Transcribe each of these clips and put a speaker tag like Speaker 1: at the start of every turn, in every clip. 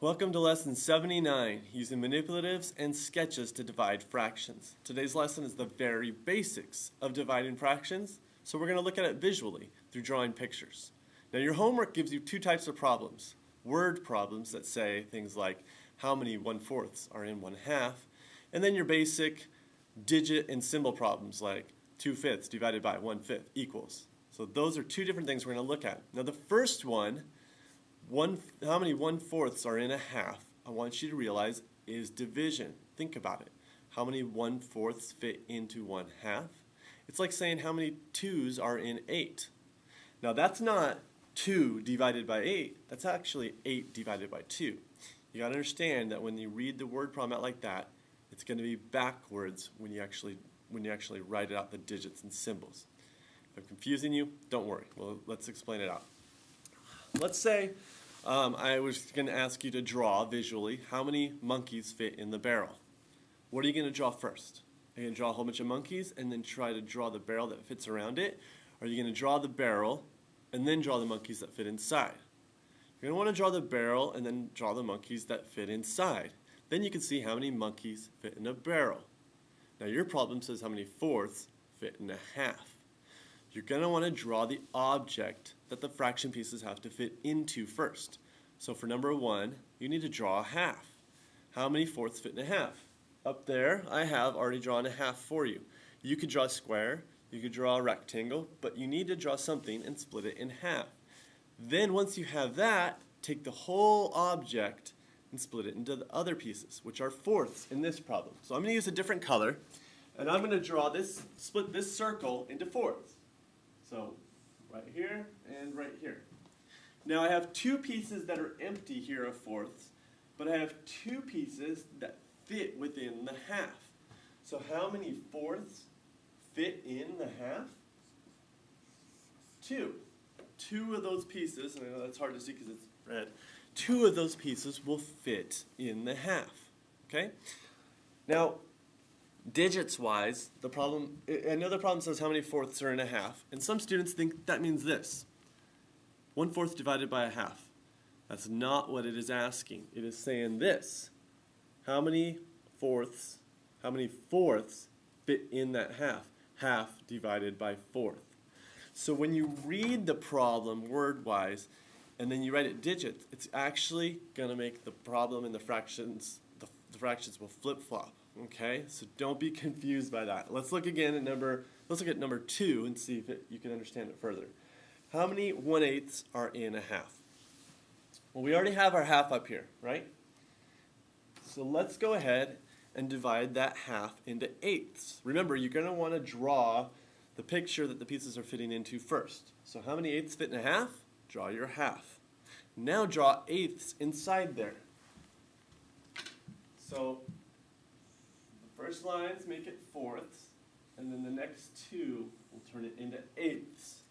Speaker 1: Welcome to lesson 79, using manipulatives and sketches to divide fractions. Today's lesson is the very basics of dividing fractions, so we're going to look at it visually through drawing pictures. Now your homework gives you two types of problems. Word problems that say things like how many 1/4 are in 1/2, and then your basic digit and symbol problems like 2/5 divided by 1/5 equals. So those are two different things we're going to look at. Now the first one, how many 1/4 are in a half, I want you to realize is division. Think about it. How many 1/4 fit into 1/2? It's like saying how many 2's are in 8. Now that's not 2 divided by 8, that's actually 8 divided by 2. You got to understand that when you read the word problem out like that, it's going to be backwards when you actually write out the digits and symbols. If I'm confusing you, don't worry. Well, let's explain it out. Let's say I was going to ask you to draw visually how many monkeys fit in the barrel. What are you going to draw first? Are you going to draw a whole bunch of monkeys and then try to draw the barrel that fits around it? Or are you going to draw the barrel and then draw the monkeys that fit inside? You're going to want to draw the barrel and then draw the monkeys that fit inside. Then you can see how many monkeys fit in a barrel. Now your problem says how many 4ths fit in a half. You're going to want to draw the object that the fraction pieces have to fit into first. So for number 1, you need to draw a half. How many 4ths fit in a half? Up there, I have already drawn a half for you. You could draw a square, you could draw a rectangle, but you need to draw something and split it in half. Then once you have that, take the whole object and split it into the other pieces, which are 4ths in this problem. So I'm going to use a different color, and I'm going to split this circle into 4ths. So right here and right here. Now I have two pieces that are empty here of 4ths, but I have two pieces that fit within the half. So how many 4ths fit in the half? 2. Two of those pieces, and I know that's hard to see because it's red, 2 of those pieces will fit in the half. Okay? Now, digits-wise, another problem says how many 4ths are in a half, and some students think that means this. 1/4 divided by a half. That's not what it is asking. It is saying this. How many 4ths fit in that half? Half divided by 4th. So when you read the problem word-wise, and then you write it digits, it's actually going to make the problem and the fractions will flip-flop. Okay, so don't be confused by that. Let's look again at number 2 and see if you can understand it further. How many 1/8 are in a half? Well, we already have our half up here, right? So let's go ahead and divide that half into 8ths. Remember, you're going to want to draw the picture that the pieces are fitting into first. So how many 8ths fit in a half? Draw your half. Now draw 8ths inside there. So first lines make it 4ths, and then the next two will turn it into 8ths.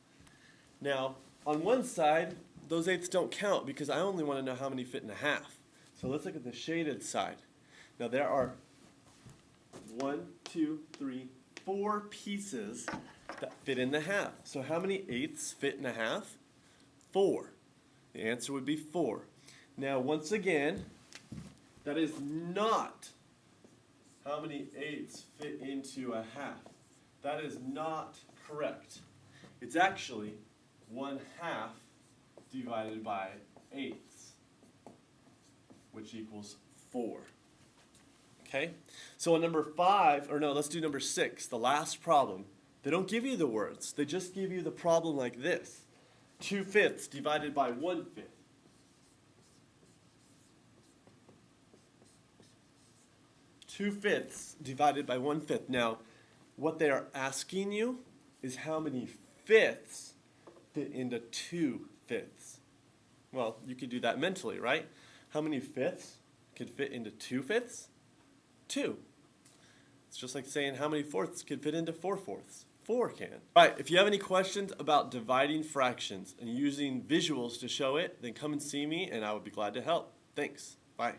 Speaker 1: Now, on one side, those 8ths don't count because I only want to know how many fit in a half. So let's look at the shaded side. Now there are 4 pieces that fit in the half. So how many 8ths fit in a half? 4. The answer would be 4. Now once again, that is not how many 8ths fit into a half. That is not correct. It's actually 1/2 divided by 8ths, which equals 4. Okay? So on number 5, or no, let's do number 6, the last problem. They don't give you the words. They just give you the problem like this. 2/5 divided by 1/5. 2/5 divided by 1/5. Now, what they are asking you is how many 5ths fit into 2/5. Well, you could do that mentally, right? How many 5ths could fit into 2/5? 2. It's just like saying how many 4ths could fit into 4/4. 4 can. All right, if you have any questions about dividing fractions and using visuals to show it, then come and see me and I would be glad to help. Thanks. Bye.